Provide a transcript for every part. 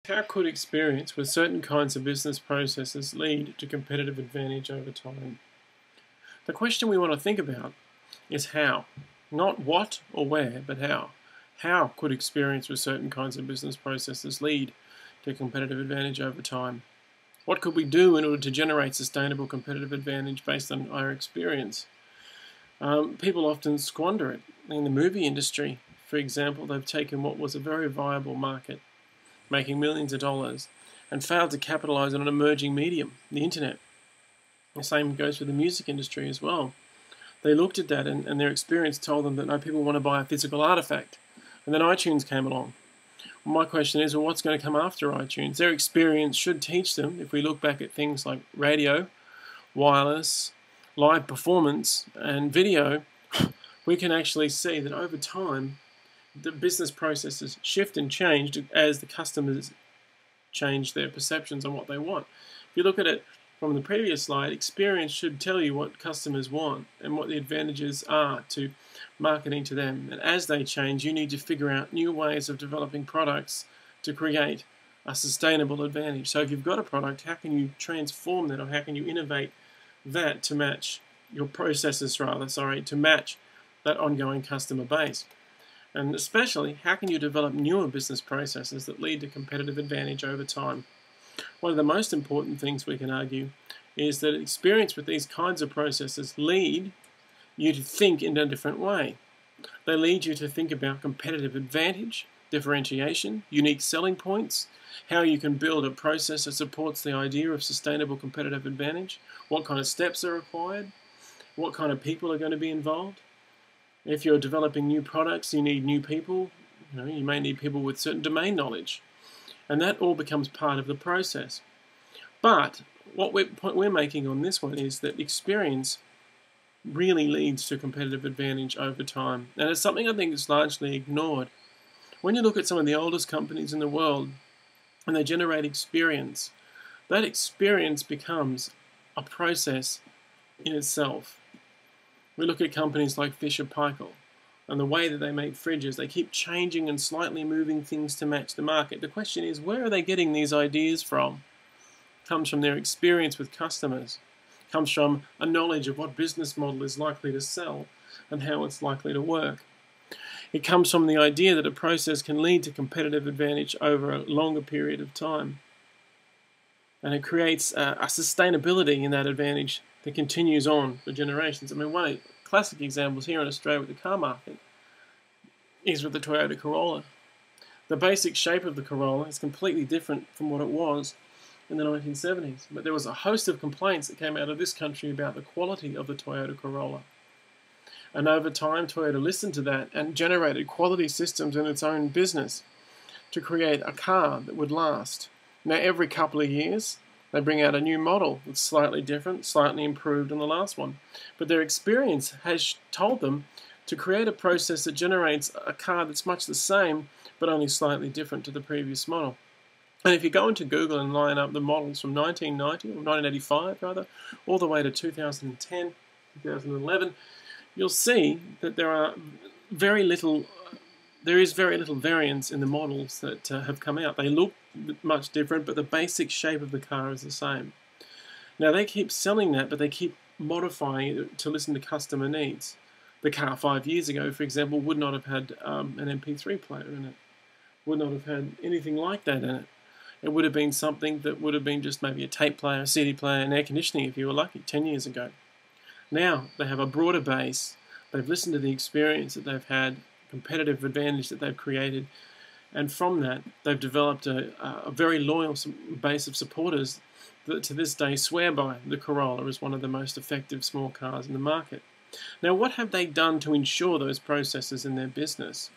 How could experience with certain kinds of business processes lead to competitive advantage over time? The question we want to think about is how. Not what or where, but how. How could experience with certain kinds of business processes lead to competitive advantage over time? What could we do in order to generate sustainable competitive advantage based on our experience? People often squander it. In the movie industry, for example, they've taken what was a very viable market, making millions of dollars, and failed to capitalize on an emerging medium, the internet. The same goes for the music industry as well. They looked at that and their experience told them that no, people want to buy a physical artifact. And then iTunes came along. My question is, well, what's going to come after iTunes? Their experience should teach them, if we look back at things like radio, wireless, live performance, and video, we can actually see that over time, the business processes shift and change as the customers change their perceptions on what they want. If you look at it from the previous slide, experience should tell you what customers want and what the advantages are to marketing to them. And as they change, you need to figure out new ways of developing products to create a sustainable advantage. So if you've got a product, how can you transform that, or how can you innovate that to match your processes, to match that ongoing customer base? And especially, how can you develop newer business processes that lead to competitive advantage over time? One of the most important things we can argue is that experience with these kinds of processes lead you to think in a different way. They lead you to think about competitive advantage, differentiation, unique selling points, how you can build a process that supports the idea of sustainable competitive advantage, what kind of steps are required, what kind of people are going to be involved. If you're developing new products, you need new people. You may need people with certain domain knowledge. And that all becomes part of the process. But what we're making on this one is that experience really leads to competitive advantage over time. And it's something I think is largely ignored. When you look at some of the oldest companies in the world and they generate experience, that experience becomes a process in itself. We look at companies like Fisher-Paykel and the way that they make fridges. They keep changing and slightly moving things to match the market. The question is, where are they getting these ideas from? It comes from their experience with customers. It comes from a knowledge of what business model is likely to sell and how it's likely to work. It comes from the idea that a process can lead to competitive advantage over a longer period of time. And it creates a sustainability in that advantage that continues on for generations. I mean, one of the classic examples here in Australia with the car market is with the Toyota Corolla. The basic shape of the Corolla is completely different from what it was in the 1970s. But there was a host of complaints that came out of this country about the quality of the Toyota Corolla. And over time, Toyota listened to that and generated quality systems in its own business to create a car that would last. Now, every couple of years, they bring out a new model that's slightly different, slightly improved than the last one. But their experience has told them to create a process that generates a car that's much the same, but only slightly different to the previous model. And if you go into Google and line up the models from 1990, or 1985 rather, all the way to 2010, 2011, you'll see that there is very little variance in the models that have come out. They look much different, but the basic shape of the car is the same. Now, they keep selling that, but they keep modifying it to listen to customer needs. The car 5 years ago, for example, would not have had an MP3 player in it, would not have had anything like that in it. It would have been something that would have been just maybe a tape player, a CD player, and air conditioning if you were lucky 10 years ago. Now, they have a broader base. They've listened to the experience that they've had, competitive advantage that they've created, and from that they've developed a very loyal base of supporters that to this day swear by the Corolla as one of the most effective small cars in the market. Now, what have they done to ensure those processes in their business?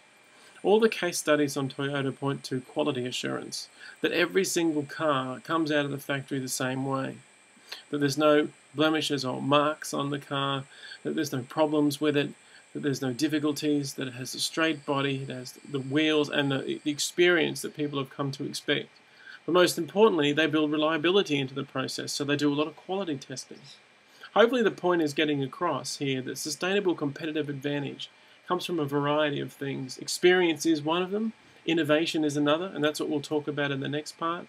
All the case studies on Toyota point to quality assurance, that every single car comes out of the factory the same way, that there's no blemishes or marks on the car, that there's no problems with it, that there's no difficulties, that it has a straight body, it has the wheels and the experience that people have come to expect. But most importantly, they build reliability into the process, so they do a lot of quality testing. Hopefully the point is getting across here that sustainable competitive advantage comes from a variety of things. Experience is one of them. Innovation is another, and that's what we'll talk about in the next part.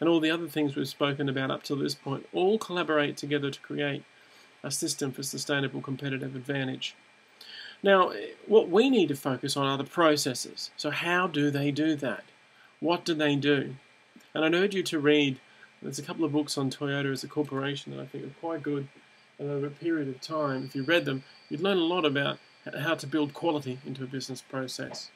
And all the other things we've spoken about up to this point all collaborate together to create a system for sustainable competitive advantage. Now, what we need to focus on are the processes. So how do they do that? What do they do? And I'd urge you to read, there's a couple of books on Toyota as a corporation that I think are quite good, and over a period of time, if you read them, you'd learn a lot about how to build quality into a business process.